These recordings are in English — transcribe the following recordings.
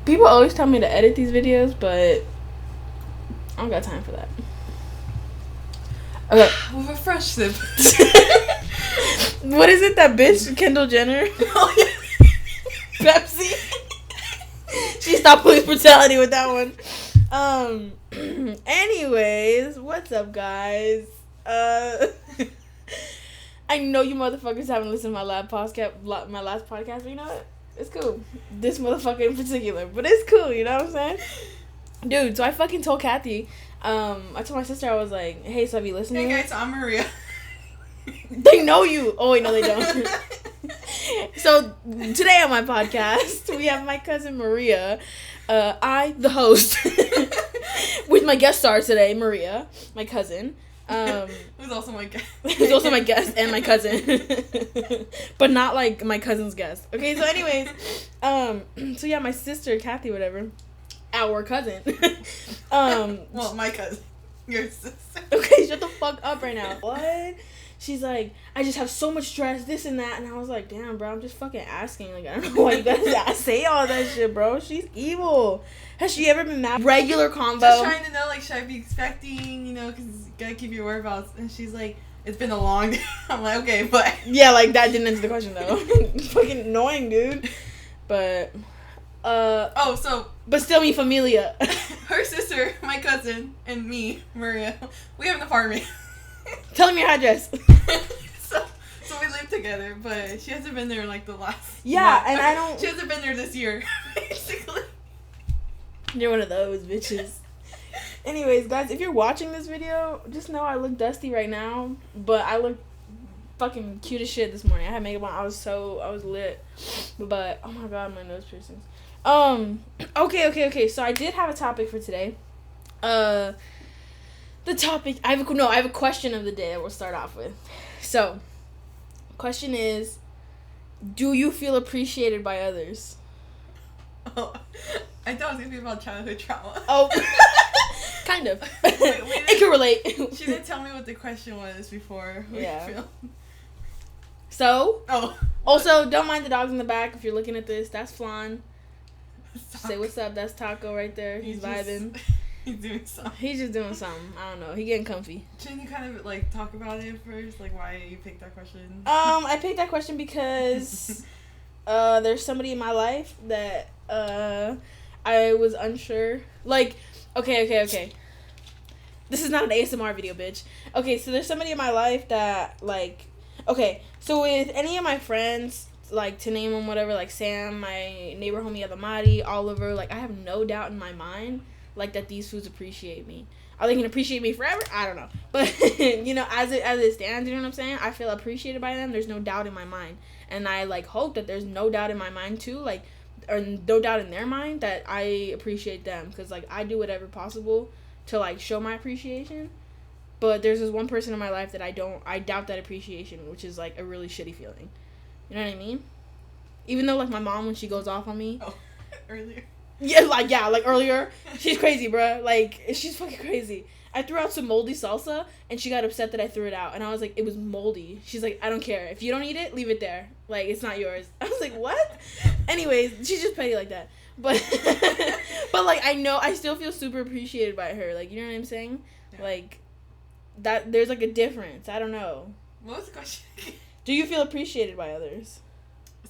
People always tell me to edit these videos, but I don't got time for that. Okay. With a fresh sip. What is it, that bitch, Kendall Jenner? Oh, yeah. Pepsi. She stopped police brutality with that one. Anyways, what's up, guys? I know you motherfuckers haven't listened to my last podcast, but you know what? It's cool. This motherfucker in particular, but it's cool. You know what I'm saying, dude? So I fucking told Kathy. I told my sister, I was like, "Hey, so have you listened?" Hey guys, I'm Maria. They know you. Oh wait, no, they don't. So today on my podcast, we have my cousin Maria, I, the host, with my guest star today, Maria, my cousin. Who's also my guest. Who's also my guest and my cousin, but not like my cousin's guest. Okay, so anyways, so yeah, my sister Kathy, whatever, our cousin. Well, my cousin, your sister. Okay, shut the fuck up right now. What? She's like, I just have so much stress, this and that. And I was like, damn, bro, I'm just fucking asking. Like, I don't know why you guys say all that shit, bro. She's evil. Has she ever been mad? Regular combo. Just trying to know, like, should I be expecting, you know, because you gotta keep your whereabouts. And she's like, it's been a long day. I'm like, okay, but. Yeah, like, that didn't answer the question, though. Fucking annoying, dude. But, Oh, so. But still, mi familia. Her sister, my cousin, and me, Maria, we have an apartment. Tell me your address. so we live together, but she hasn't been there like the last. Yeah, month. and I don't. She hasn't been there this year, basically. You're one of those bitches. Anyways, guys, if you're watching this video, just know I look dusty right now, but I look fucking cute as shit this morning. I had makeup on. I was lit. But oh my god, my nose piercings. Okay. So I did have a topic for today. The topic, I have a question of the day that we'll start off with. So, question is, do you feel appreciated by others? Oh, I thought it was going to be about childhood trauma. Oh, kind of. It can relate. She didn't tell me what the question was before we filmed. So, also, what? don't mind the dogs in the back if you're looking at this. That's Flan. Say what's up. That's Taco right there. He's vibing. He's doing something. He's just doing something. I don't know. He getting comfy. Shouldn't you kind of like talk about it first? Like why you picked that question? I picked that question because there's somebody in my life that I was unsure. Like, okay. This is not an ASMR video, bitch. Okay, so there's somebody in my life that like, okay, so with any of my friends, like to name them whatever, like Sam, my neighbor homie Adamari, Oliver, like I have no doubt in my mind like that these foods appreciate me. Are they gonna appreciate me forever? I don't know. But you know, as it stands, you know what I'm saying? I feel appreciated by them. There's no doubt in my mind. And I like hope that there's no doubt in my mind too, like, or no doubt in their mind that I appreciate them. Cause like I do whatever possible to like show my appreciation. But there's this one person in my life that I doubt that appreciation, which is like a really shitty feeling. You know what I mean? Even though like my mom, when she goes off on me. Oh, earlier. Yeah, like earlier. She's crazy, bruh. Like, she's fucking crazy. I threw out some moldy salsa, and she got upset that I threw it out. And I was like, it was moldy. She's like, I don't care. If you don't eat it, leave it there. Like, it's not yours. I was like, what? Anyways, she's just petty like that. But, but like, I still feel super appreciated by her. Like, you know what I'm saying? Yeah. Like, that, there's like a difference. I don't know. What was the question? Do you feel appreciated by others?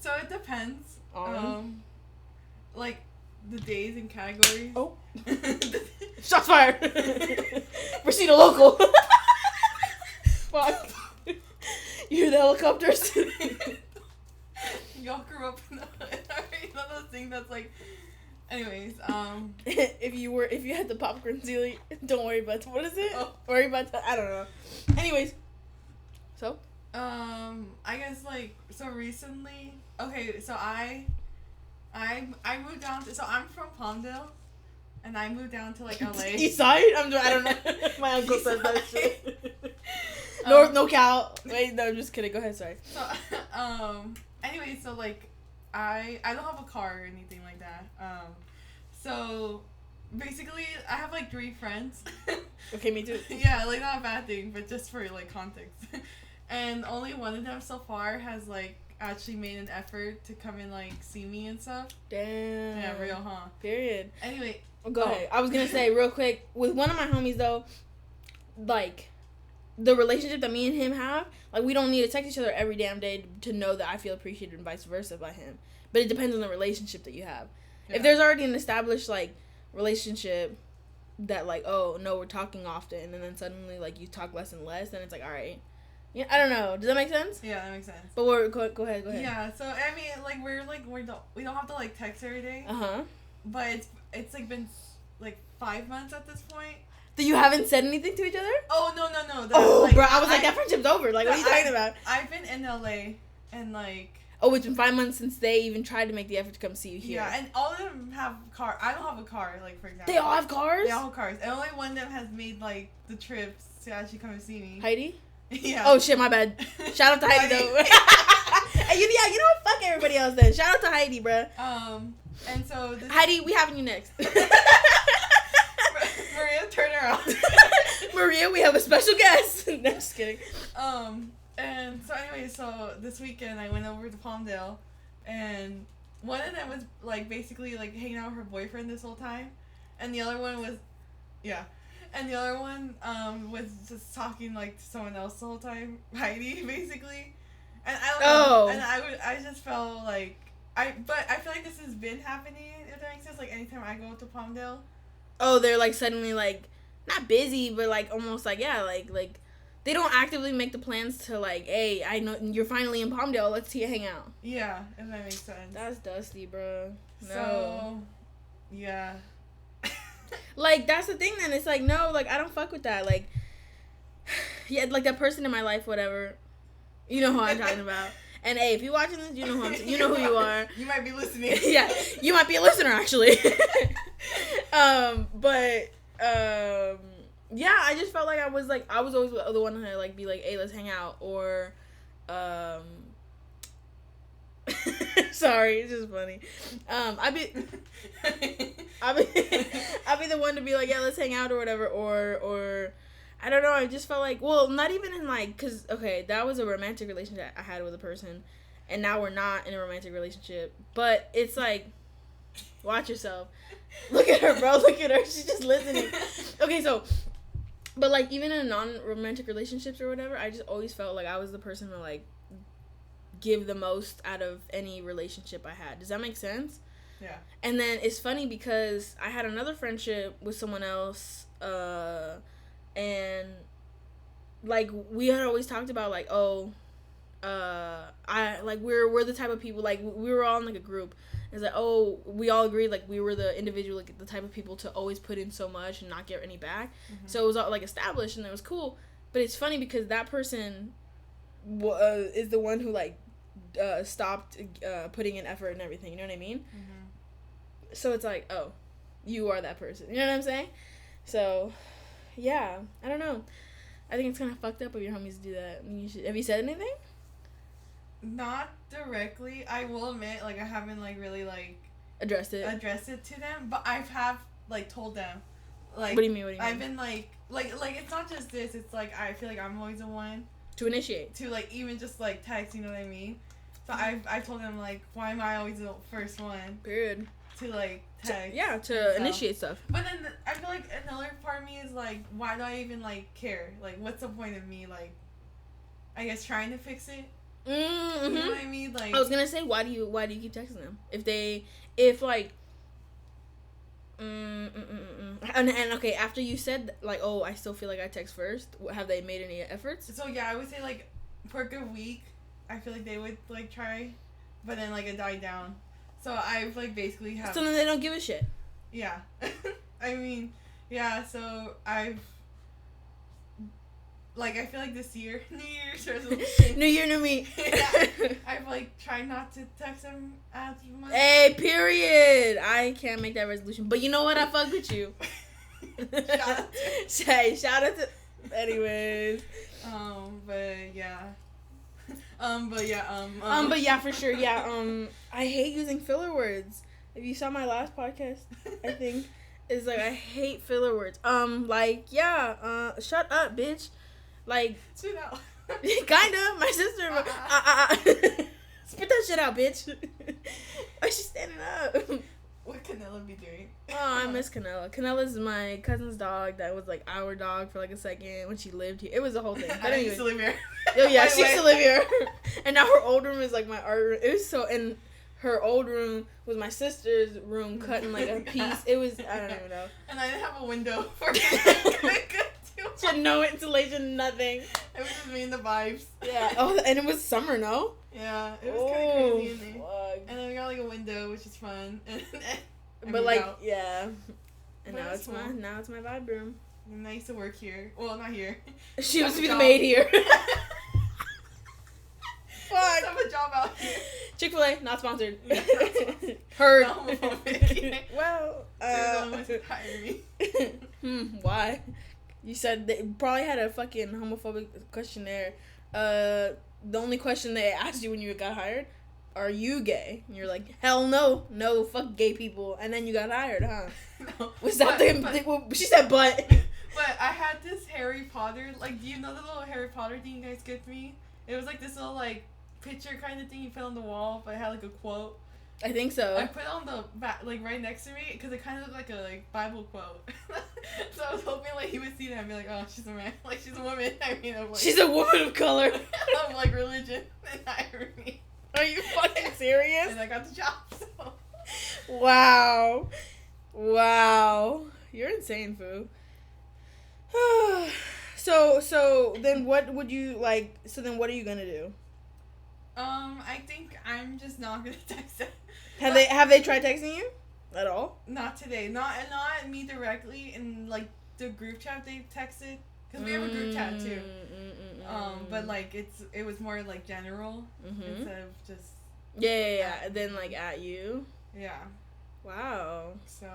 So, it depends. Like, the days and categories. Oh. Shots fired. Proceed to local. Fuck. You hear the helicopters? Y'all grew up in the hood. You know those things that's like. Anyways, if you had the popcorn ceiling, don't worry about what is it? Oh. Worry about I don't know. Anyways. So? I guess like so recently. Okay, so I moved down to, so I'm from Palmdale, and I moved down to like LA. East side? I don't know. My uncle said that shit. No cow. Wait, no, I'm just kidding. Go ahead, sorry. So, anyway, so like, I don't have a car or anything like that. So basically, I have like 3 friends. Okay, me too. Yeah, like not a bad thing, but just for like context. And only one of them so far has like actually made an effort to come and, like, see me and stuff. Damn. Yeah, real, huh? Period. Anyway. Go ahead. I was gonna say real quick, with one of my homies, though, like, the relationship that me and him have, like, we don't need to text each other every damn day to know that I feel appreciated and vice versa by him. But it depends on the relationship that you have. Yeah. If there's already an established, like, relationship that, like, oh, no, we're talking often, and then suddenly, like, you talk less and less, then it's like, all right. Yeah, I don't know. Does that make sense? Yeah, that makes sense. But go ahead. Yeah, so, I mean, like, we don't have to, like, text every day. Uh-huh. But it's like, been, like, 5 months at this point. That you haven't said anything to each other? Oh, no. Like, bro, I was like, that friendship's over. Like, what are you talking about? I've been in LA, and, like... Oh, it's been 5 months since they even tried to make the effort to come see you here. Yeah, and all of them have cars. I don't have a car, like, for example. They all have cars? They all have cars. And only one of them has made, like, the trips to actually come and see me. Heidi? Yeah. Oh, shit, my bad. Shout out to Heidi, though. Hey, you know what? Fuck everybody else, then. Shout out to Heidi, bruh. And so... Heidi, we having you next. Maria, turn around. Maria, we have a special guest. No, just kidding. And so anyway, so this weekend I went over to Palmdale, and one of them was, like, basically, like, hanging out with her boyfriend this whole time, and the other one was, was just talking, like, to someone else the whole time, Heidi, basically, and I don't know, and I just felt like, but I feel like this has been happening, if that makes sense, like, anytime I go to Palmdale. Oh, they're, like, suddenly, like, not busy, but, like, almost, like, yeah, like, they don't actively make the plans to, like, hey, I know you're finally in Palmdale, let's see you hang out. Yeah, if that makes sense. That's dusty, bro. No. So, yeah. Like, that's the thing, then. It's like, no, like, I don't fuck with that. Like, yeah, like, that person in my life, whatever. You know who I'm talking about. And, hey, if you're watching this, you know you know who you are. You might be listening. Yeah, you might be a listener, actually. Yeah, I just felt like I was always the one to, like, be like, hey, let's hang out, or, sorry, it's just funny. I'd be the one to be like, yeah, let's hang out, or whatever, or, I don't know, I just felt like, well, not even in, like, cause, okay, that was a romantic relationship I had with a person, and now we're not in a romantic relationship, but it's like, watch yourself. Look at her, bro, look at her, she's just listening. Okay, so, but, like, even in non-romantic relationships or whatever, I just always felt like I was the person to, like, give the most out of any relationship I had. Does that make sense? Yeah. And then it's funny because I had another friendship with someone else, and, like, we had always talked about, like, we're the type of people, like, we were all in, like, a group. It's like, oh, we all agreed, like, we were the individual, like, the type of people to always put in so much and not get any back. Mm-hmm. So it was all, like, established, and it was cool. But it's funny because that person is the one who, like, stopped putting in effort and everything. You know what I mean? Mm-hmm. So it's like, oh, you are that person. You know what I'm saying? So, yeah. I don't know. I think it's kind of fucked up of your homies to do that. Have you said anything? Not directly. I will admit, like, I haven't, like, really, like... Addressed it to them, but I have, like, told them. Like, what do you mean? I've been, like, it's not just this. It's, like, I feel like I'm always the one... To initiate. To, like, even just, like, text, you know what I mean? So I've told them, like, why am I always the first one? Period. To, like, text. To initiate stuff. But then I feel like another part of me is, like, why do I even, like, care? Like, what's the point of me, like, I guess trying to fix it? Mm-hmm. You know what I mean? Like, I was gonna say, why do you keep texting them? And okay, after you said, like, oh, I still feel like I text first, have they made any efforts? So, yeah, I would say, like, for a good week, I feel like they would, like, try, but then, like, it died down. So I've, like, basically have... So then they don't give a shit. Yeah. I mean, yeah, so I've... Like, I feel like this year, New Year's resolution... New year, new me. Yeah, I've, like, tried not to text them as much. Hey, period. I can't make that resolution. But you know what? I fuck with you. Shout out to... Anyways. But yeah, for sure, yeah, I hate using filler words. If you saw my last podcast, I think, it's like, I hate filler words. Like, yeah, shut up, bitch. Like, spit out. Kinda, my sister, that shit out, bitch. Why is she standing up? What Canella be doing? Oh, I miss Canella. Canella's my cousin's dog that was like our dog for like a second when she lived here. It was a whole thing. But I used to live here. Oh yeah, she used to live here. And now her old room is like my art room. It was so, and her old room was my sister's room cut in like a piece. It was, I don't even know. And I didn't have a window for She had no insulation, nothing. It was just me and the vibes. Yeah. Oh, and it was summer, no? Yeah, it was kind of crazy in there. Fuck. And then we got like a window, which is fun. But like, out. yeah. And But now it's cool. my vibe room. And I used to work here. Well, not here. She used to be the maid here. Fuck. I have a job out here. Chick-fil-A, not sponsored. Yeah, Heard. No homophobic. Well, they're the ones who hired me. Why? You said they probably had a fucking homophobic questionnaire. The only question they asked you when you got hired, are you gay? And you're like, hell no, fuck gay people. And then you got hired, huh? No. Was that she said but. But I had this Harry Potter, like, do you know the little Harry Potter thing you guys gave me? It was like this little, like, picture kind of thing you put on the wall, but it had, like, a quote. I think so. I put it on the back, like, right next to me, because it kind of looked like a, like, Bible quote. So I was hoping, like, he would see that and be like, oh, she's a man. Like, she's a woman. I mean, of, like, she's a woman of color. of, like, religion and irony. Are you fucking serious? And I got the job, so. Wow. You're insane, Foo. So then what would you, like, so then what are you gonna do? I think I'm just not gonna text it. Have they tried texting you at all? Not today. Not me directly. In like the group chat they texted, because we have a group chat too. But like it was more like general instead of just. Yeah. And then like at you. Yeah. Wow. So.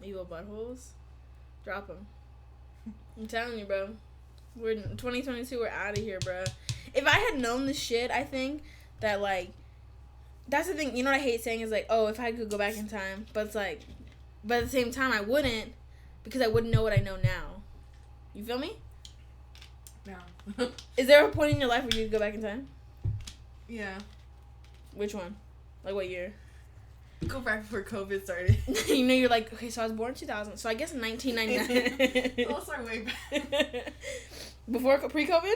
Evil buttholes. Drop them. I'm telling you, bro. We're in 2022. We're out of here, bro. If I had known this shit, I think that, like, that's the thing. You know what I hate saying is, like, oh, if I could go back in time. But it's like, but at the same time, I wouldn't, because I wouldn't know what I know now. You feel me? No. Is there a point in your life where you could go back in time? Yeah. Which one? Like, what year? Go back before COVID started. You know, you're like, okay, so I was born in 2000. So I guess in 1999. Let's start way back. Before, pre-COVID?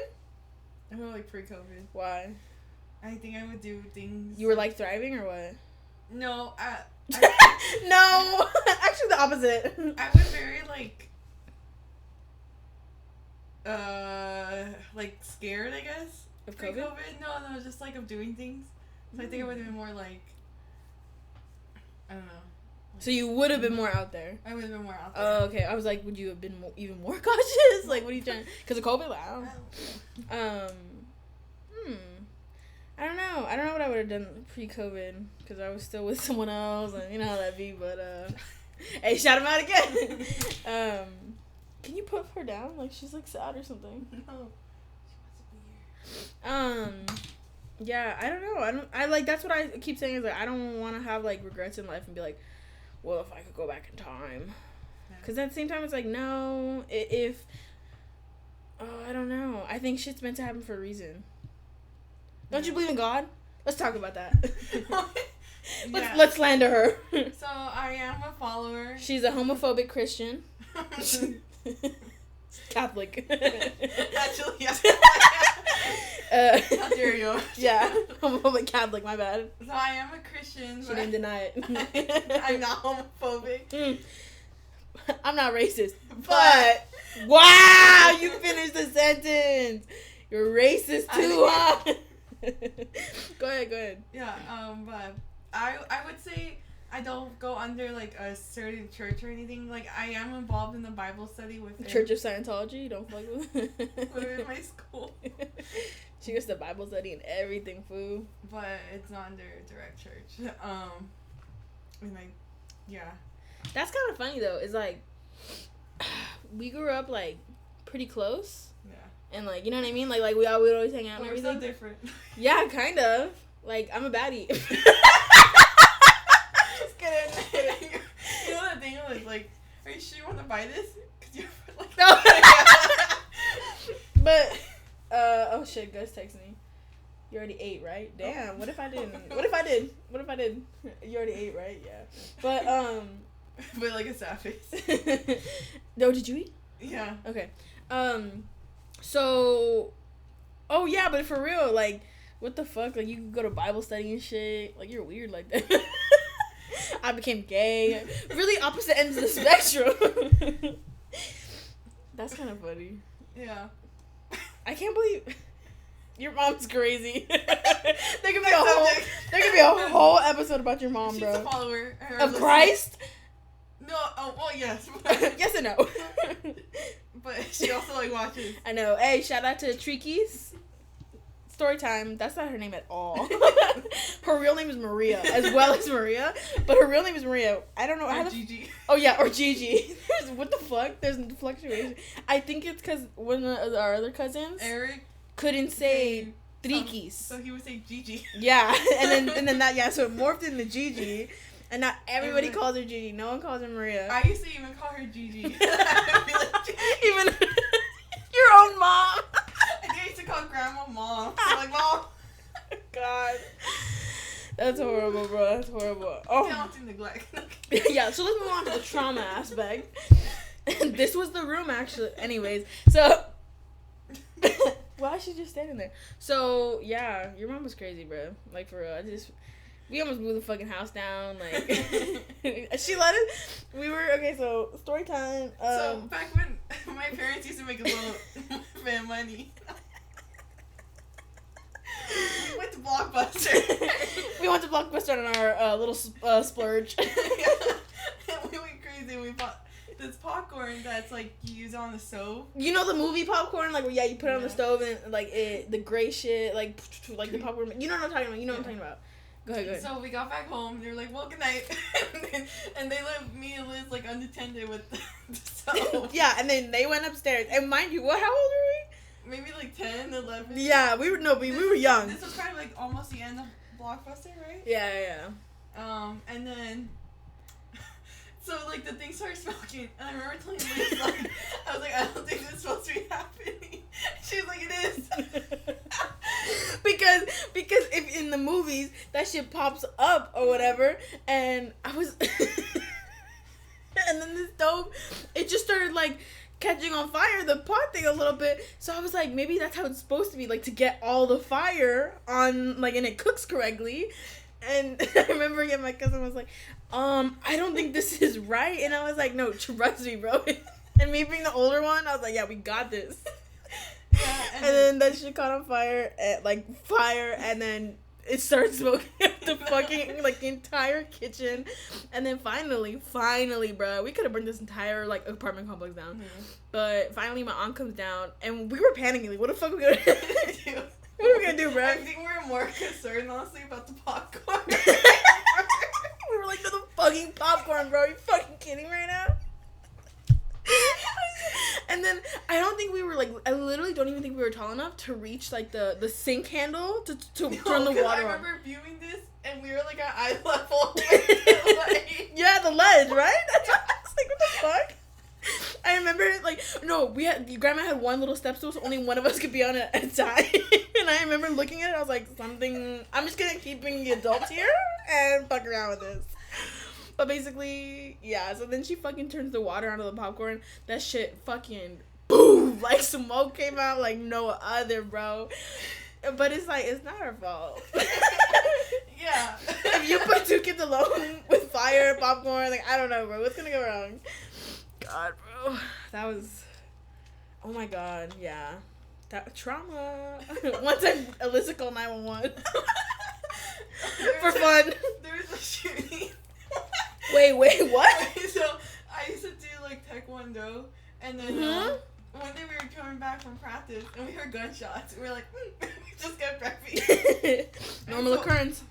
I feel like pre-COVID. Why? I think I would do things. You were like thriving or what? No, no, actually the opposite. I was very like scared, I guess. Of pre-COVID? No, just like of doing things. So I think I would have been more like, I don't know. So you would have been more out there. I would have been more out there. Oh, okay. I was like, would you have been even more cautious? Like, what are you trying? Because of COVID? Like, I don't know. I don't know. I don't know what I would have done pre-COVID because I was still with someone else, and you know how that be. But hey, shout him out again. Can you put her down? Like she's like sad or something. No, she wants to be here. Yeah, I don't know. I like that's what I keep saying is like I don't want to have like regrets in life and be like, well, if I could go back in time, because at the same time it's like no, if I don't know. I think shit's meant to happen for a reason. Don't you believe in God? Let's talk about that. Let's slander her. So I am a follower. She's a homophobic Christian. Catholic. Actually, yeah. How dare you? Yeah, homophobic Catholic. My bad. So I am a Christian. She didn't deny it. I'm not homophobic. I'm not racist. But wow, you finished the sentence. You're racist too, huh? Go ahead. Yeah, but I would say I don't go under like a certain church or anything. Like I am involved in the Bible study with Church of Scientology. Don't fuck with. Within my school. She goes to Bible study and everything, fool. But it's not under a direct church. And yeah. That's kind of funny though. It's like we grew up like pretty close. Yeah. And like you know what I mean? Like we would always hang out and everything. We're so different. Yeah, kind of. Like I'm a baddie. Just kidding. You know that thing was like, are you sure you want to buy this? Cause you're like. No. But oh shit, Gus texted me. You already ate, right? Damn. What if I didn't? What if I did? What if I did? You already ate, right? Yeah. But But like a sad face. No, did you eat? Yeah. Okay. So. Oh yeah, but for real, like, what the fuck? Like, you could go to Bible study and shit. Like, you're weird like that. I became gay. Really opposite ends of the spectrum. That's kind of funny. Yeah. I can't believe your mom's crazy. There could be a whole episode about your mom, bro. She's a follower of Christ. No, oh well, yes. Yes and no. But she also like watches. I know. Hey, shout out to Trikis. Story time. That's not her name at all. Her real name is Maria, as well as Maria, but her real name is Maria. I don't know how. Or Gigi. Oh yeah, or Gigi. What the fuck? There's fluctuation. I think it's because one of our other cousins, Eric, couldn't say Trikis. So he would say Gigi. Yeah, and then that so it morphed into Gigi, and now everybody calls her Gigi. No one calls her Maria. I used to even call her Gigi. Even your own mom. I used to call grandma mom. I'm like, Mom. God. That's horrible, bro. That's horrible. Oh. Talented neglect. Yeah, so let's move on to the trauma aspect. This was the room, actually. Anyways, so. Why is she just standing there? So, yeah, your mom was crazy, bro. Like, for real. We almost moved the fucking house down. Like, she let us. We were, okay, so, story time. So, back when my parents used to make a little fan money. We went to Blockbuster. We went to Blockbuster on our little splurge. Yeah. We went crazy. We bought this popcorn that's like you use on the stove. You know the movie popcorn, like where you put it on the stove and like the gray shit, like the popcorn. You know what I'm talking about. You know what I'm talking about. Go ahead. So we got back home. They were like, "Well, good night," and they left me and Liz like unattended with the stove. Yeah, and then they went upstairs. And mind you, how old were we? Maybe like 10, 11. Yeah, we were young. This was kind of like almost the end of Blockbuster, right? Yeah. And then. So, like, the thing started smoking, and I remember telling Liz, like, I was like, I don't think this is supposed to be happening. She was like, it is. because if in the movies, that shit pops up or whatever, and I was... and then the stove, it just started, like, catching on fire, the pot thing a little bit, so I was like, maybe that's how it's supposed to be, like, to get all the fire on, like, and it cooks correctly. And I remember my cousin was like, I don't think this is right. And I was like, no, trust me, bro. And me being the older one, I was like, yeah, we got this. Yeah, and then that shit caught on fire, and then it started smoking up the fucking, like, entire kitchen. And then finally, bro, we could have burned this entire, like, apartment complex down. Mm-hmm. But finally, my aunt comes down, and we were panicking, like, what the fuck are we gonna do? What are we gonna do, bro? I think we were more concerned, honestly, about the popcorn. We were like, no, the fucking popcorn, bro. Are you fucking kidding right now? And then I literally don't even think we were tall enough to reach like the sink handle to turn the water on. I remember viewing this and we were like at eye level with the ledge. Yeah, the ledge, right? I was like, what the fuck? I remember, like, no, grandma had one little step stool, so only one of us could be on it at a time. And I remember looking at it, I was like, I'm just gonna keep bringing the adults here and fuck around with this. But basically, yeah, so then she fucking turns the water onto the popcorn. That shit fucking boom, like smoke came out like no other, bro. But it's like, it's not her fault. Yeah. If you put two kids alone with fire, popcorn, like, I don't know, bro. What's gonna go wrong? God, bro. That was... Oh, my God. Yeah. That trauma. One time, Alyssa called 911. For fun. There was a shooting. Wait, what? So, I used to do, like, taekwondo. And then, one day we were coming back from practice, and we heard gunshots. We were like, we just got preppy. Normal occurrence.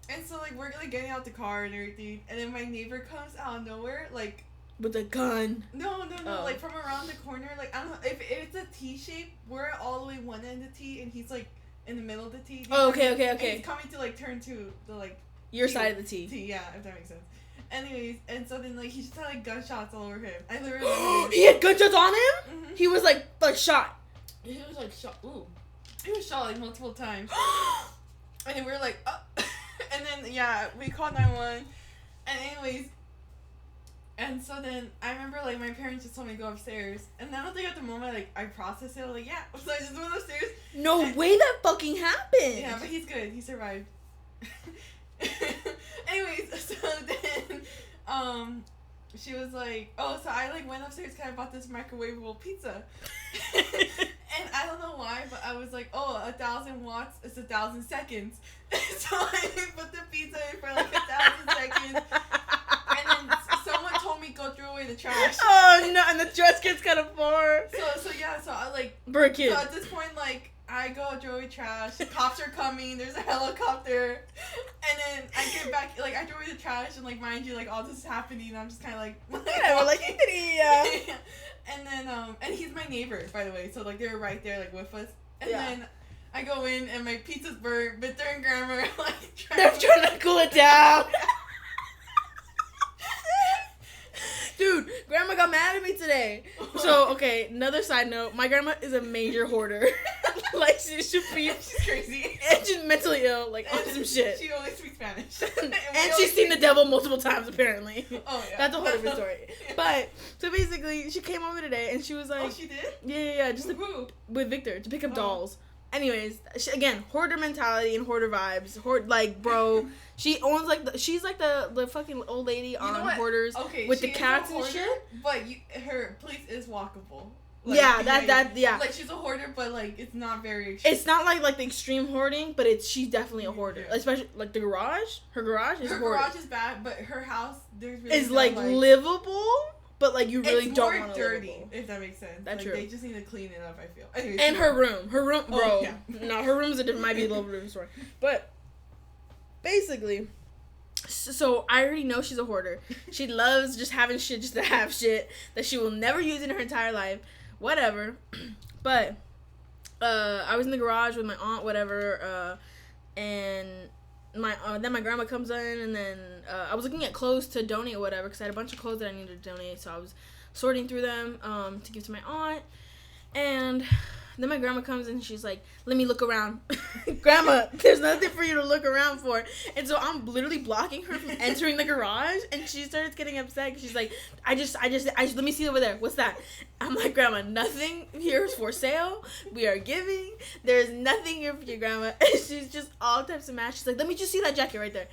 And so, like, we're, like, getting out the car and everything. And then my neighbor comes out of nowhere, like... With a gun. No. Oh. Like, from around the corner. Like, I don't know. If it's a T shape, we're all the way one end of T, and he's, like, in the middle of the T. Oh, okay. And he's coming to, like, turn to the, like... Your side of the T. Yeah, if that makes sense. Anyways, and so then, like, he just had, like, gunshots all over him. I literally... He had gunshots on him? Mm-hmm. He was, like shot. He was, like, shot. Ooh. He was shot like multiple times. And then we were like, and then yeah, we called 911. And anyways, and so then I remember like my parents just told me to go upstairs, and I don't think at the moment like I processed it. I was like, yeah, so I just went upstairs. No way that fucking happened. Yeah, but he's good. He survived. Anyways, so then she was like, oh, so I like went upstairs because I bought this microwavable pizza. And I don't know why, but I was like, oh, 1,000 watts is 1,000 seconds. So I put the pizza in for like 1,000 seconds. And then someone told me go throw away the trash. Oh no, and the trash gets kind of far. So yeah, so I like. For a kid. So at this point, like, I go throw away trash. The cops are coming. There's a helicopter. And then I get back, like, I throw away the trash, and like, mind you, like, all this is happening. And I'm just kind of like. Yeah, we're like, yeah. And then and he's my neighbor, by the way. So like, they were right there, like, with us. And then I go in, and my pizza's burnt, but they're in Grandma like they're trying to cool it down. Dude, Grandma got mad at me today. So, okay, another side note. My grandma is a major hoarder. Like, she should be... She's crazy. And she's mentally ill, like, on some shit. She only speaks Spanish. And she's seen the devil multiple times, apparently. Oh, yeah. That's a whole different story. Yeah. But, so basically, she came over today, and she was like... Oh, she did? Yeah, just with Victor, to pick up dolls. Anyways, again, hoarder mentality and hoarder vibes. Like, bro, she owns, like, she's like the fucking old lady on Hoarders with the cats and shit. But her place is walkable. Like, yeah. Like, she's a hoarder, but, like, it's not very extreme. It's not like the extreme hoarding, but she's definitely a hoarder. Yeah. Especially, like, the garage. Her garage is hoarded. Garage is bad, but her house, there's really is, like, livable. But, like, you really don't want to dirty, if that makes sense. That's true. They just need to clean it up, I feel. Anyways, and her room, bro. Oh, yeah. No, her room's might be a little different story. But, basically, so I already know she's a hoarder. She loves just having shit just to have shit that she will never use in her entire life. Whatever. But, I was in the garage with my aunt, whatever, and... then my grandma comes in, and then I was looking at clothes to donate or whatever, because I had a bunch of clothes that I needed to donate, so I was sorting through them to give to my aunt. And then my grandma comes in, and she's like, let me look around. Grandma, there's nothing for you to look around for. And so I'm literally blocking her from entering the garage, and she starts getting upset, because she's like, I just let me see over there. What's that? I'm like, Grandma, nothing here is for sale. We are giving. There's nothing here for you, Grandma. And she's just all types of mad. She's like, let me just see that jacket right there.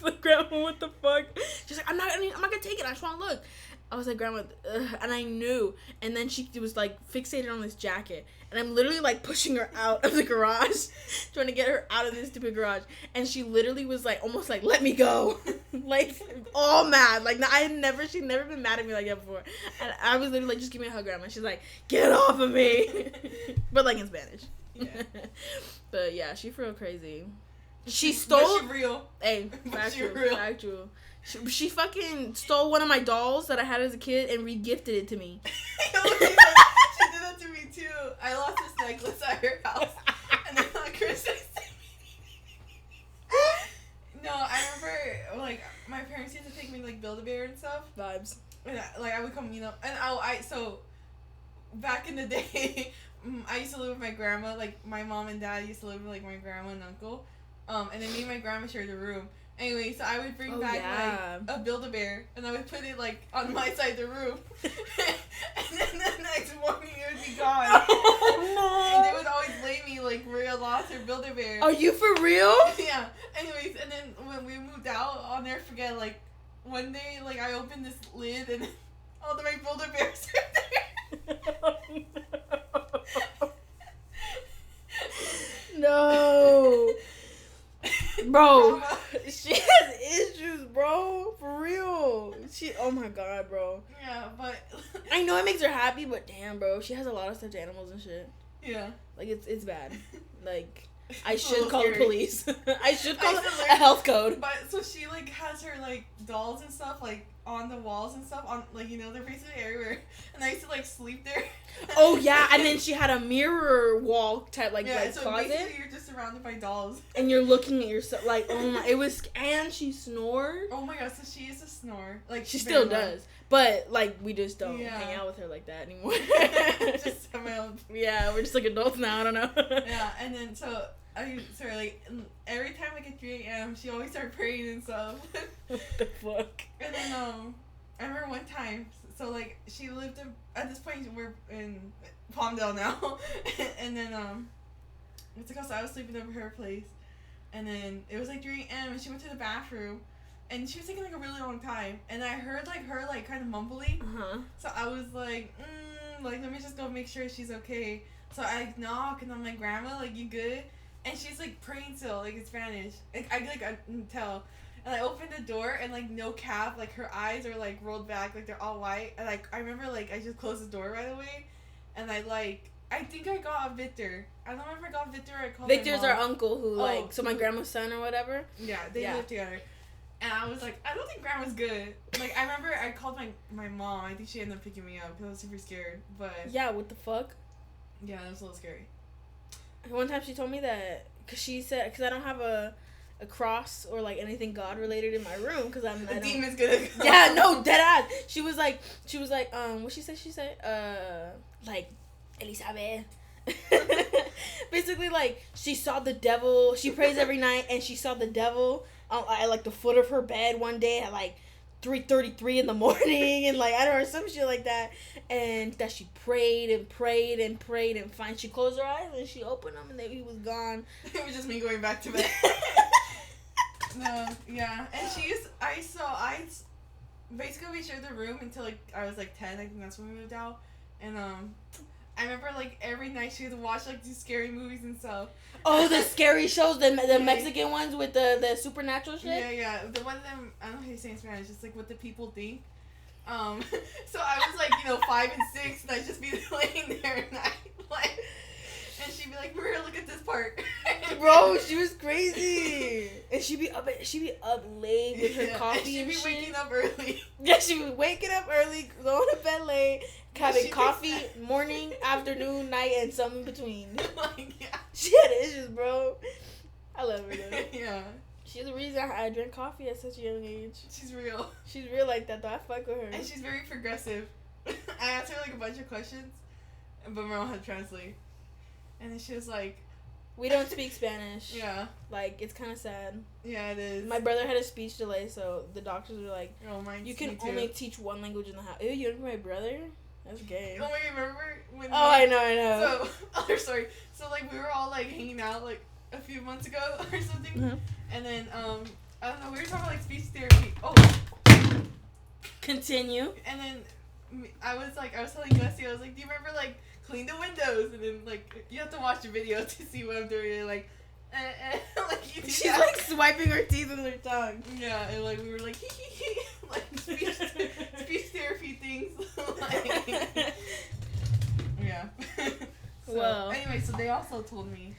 Like, Grandma, what the fuck? She's like, I'm not gonna take it. I just want to look. I was like, Grandma, ugh, and I knew. And then she was, like, fixated on this jacket. And I'm literally, like, pushing her out of the garage, trying to get her out of this stupid garage. And she literally was, like, almost like, let me go. Like, all mad. Like, she'd never been mad at me like that before. And I was literally like, just give me a hug, Grandma. She's like, get off of me. But, like, in Spanish. Yeah. But, yeah, she for real crazy. She stole... But she real. Hey, factual. She fucking stole one of my dolls that I had as a kid and re-gifted it to me. She did that to me too. I lost this necklace at her house, and then on Christmas. No, I remember like my parents used to take me to, like, Build-A-Bear and stuff. Vibes. And I would come, and so back in the day, I used to live with my grandma. Like, my mom and dad used to live with, like, my grandma and uncle. And then me and my grandma shared a room. Anyway, so I would bring back, like, a Build-A-Bear, and I would put it, like, on my side of the room. And then the next morning, it would be gone. Oh, no. And they would always blame me, like, Maria lost her Build-A-Bear. Are you for real? Yeah. Anyways, and then when we moved out, I'll never forget, like, one day, like, I opened this lid, and all the right Build-A-Bears were there. No. Bro, she has issues, bro. For real. Oh my god, bro. Yeah, but I know it makes her happy, but damn, bro, she has a lot of stuffed animals and shit. Yeah. Like, it's bad. Like, I should call the police. I should call a health code. But so she like has her like dolls and stuff like on the walls and stuff on like they're basically everywhere. And I used to like sleep there. Oh yeah, and then she had a mirror wall type like so closet. Basically you're just surrounded by dolls. And you're looking at yourself like oh my, it was, and she snored. Oh my god, so she used to snore like she still does. But, like, we just don't hang out with her like that anymore. Just have my own. Yeah, we're just, like, adults now. I don't know. Yeah, and then, so, like, every time, like, at 3 a.m., she always started praying and stuff. What the fuck? And then, I remember one time, so, like, she lived at this point, we're in Palmdale now. And then, it's because I was sleeping over her place. And then, it was, like, 3 a.m., and she went to the bathroom. And she was taking, like, a really long time. And I heard, like, her, like, kind of mumbly. Uh-huh. So I was like, like, let me just go make sure she's okay. So I knock, and I'm like, Grandma, like, you good? And she's, like, praying still, like, in Spanish. Like, I can tell. And I opened the door, and, like, no cap. Like, her eyes are, like, rolled back. Like, they're all white. And, like, I remember, like, I just closed the door right away. And I think I got Victor. I don't remember if I got Victor or I called Victor's my mom. our uncle who, so my grandma's son or whatever. Yeah, they live together. And I was like, I don't think Grandma's good. Like, I remember I called my mom. I think she ended up picking me up because I was super scared. But yeah, what the fuck? Yeah, that was a little scary. One time she told me that, because I don't have a cross or, like, anything God-related in my room, because I don't... demon's gonna come. Yeah, no, deadass. She was like, what she said? She said, like, Elizabeth. Basically, like, she saw the devil. She prays every night, and she saw the devil at, like, the foot of her bed one day at, like, 3:33 in the morning, and, like, I don't know, some shit like that, and that she prayed and prayed and prayed, and finally she closed her eyes, and she opened them, and then he was gone. It was just me going back to bed. No, yeah, and I basically we shared the room until, like, I was, like, 10, I think that's when we moved out, and, I remember, like, every night she would watch, like, these scary movies and stuff. Oh, the scary shows, the Mexican ones with the supernatural shit? Yeah. The one of them, I don't know how you say in Spanish, just, like, what the people think. So I was, like, 5 and 6, and I'd just be laying there, and and she'd be like, Maria, look at this part. Bro, she was crazy. And she'd be up late with her coffee and shit. She'd be waking up early. Yeah, she was waking up early, going to bed late, having coffee morning, afternoon, night, and something in between. Like, yeah. She had issues, bro. I love her, though. Yeah. She's the reason I drank coffee at such a young age. She's real. She's real like that, though. I fuck with her. And she's very progressive. I asked her, like, a bunch of questions, but Mom had to translate. And then she was like... We don't speak Spanish. Yeah. Like, it's kind of sad. Yeah, it is. My brother had a speech delay, so the doctors were like, you can only teach one language in the house. Ew, you don't know my brother? That's gay. Oh my god, remember when... Oh, I know. So, other story. So, like, we were all, like, hanging out, like, a few months ago or something. Mm-hmm. And then, I don't know, we were talking about, like, speech therapy. Oh. Continue. And then I was telling Gussie, I was like, do you remember, like, clean the windows? And then, like, you have to watch the video to see what I'm doing. And, like, like, you do she's that. like swiping her teeth with her tongue. Yeah, and, like, we were like, like, speech therapy things. Like, yeah. So, well. Anyway, so they also told me.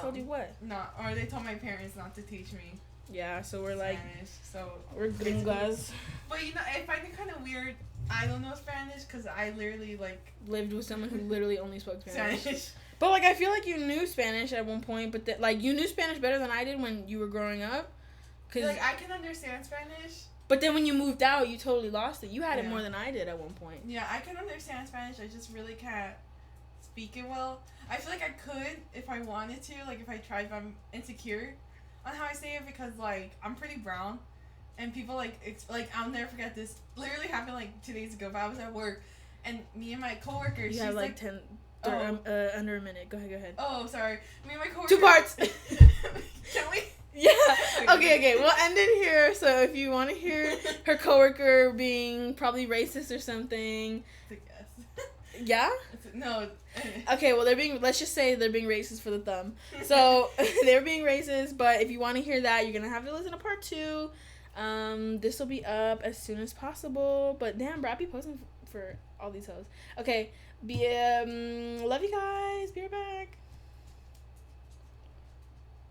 Told you what? Or they told my parents not to teach me. Yeah, so we're Spanish, like, so we're gringas. But I find it kind of weird. I don't know Spanish because I literally like lived with someone who literally only spoke Spanish. Spanish. But like, I feel like you knew Spanish at one point, but like you knew Spanish better than I did when you were growing up. Cause like I can understand Spanish. But then when you moved out, you totally lost it. You had it more than I did at one point. Yeah, I can understand Spanish. I just really can't speak it well. I feel like I could if I wanted to, like if I tried, but I'm insecure on how I say it because like I'm pretty brown, and people like I'll never forget this. Literally happened like 2 days ago. But I was at work, and me and my coworker. You have like 10, under a minute. Go ahead. Oh, sorry. Me and my coworker. 2 parts. Can we? Yeah. Okay. We'll end it here. So if you want to hear her coworker being probably racist or something. Yeah? No. Okay, well let's just say they're being racist for the thumb. So they're being racist, but if you want to hear that, you're gonna have to listen to part 2. This will be up as soon as possible. But damn, bro, I be posting for all these hoes. Okay, love you guys. Be right back.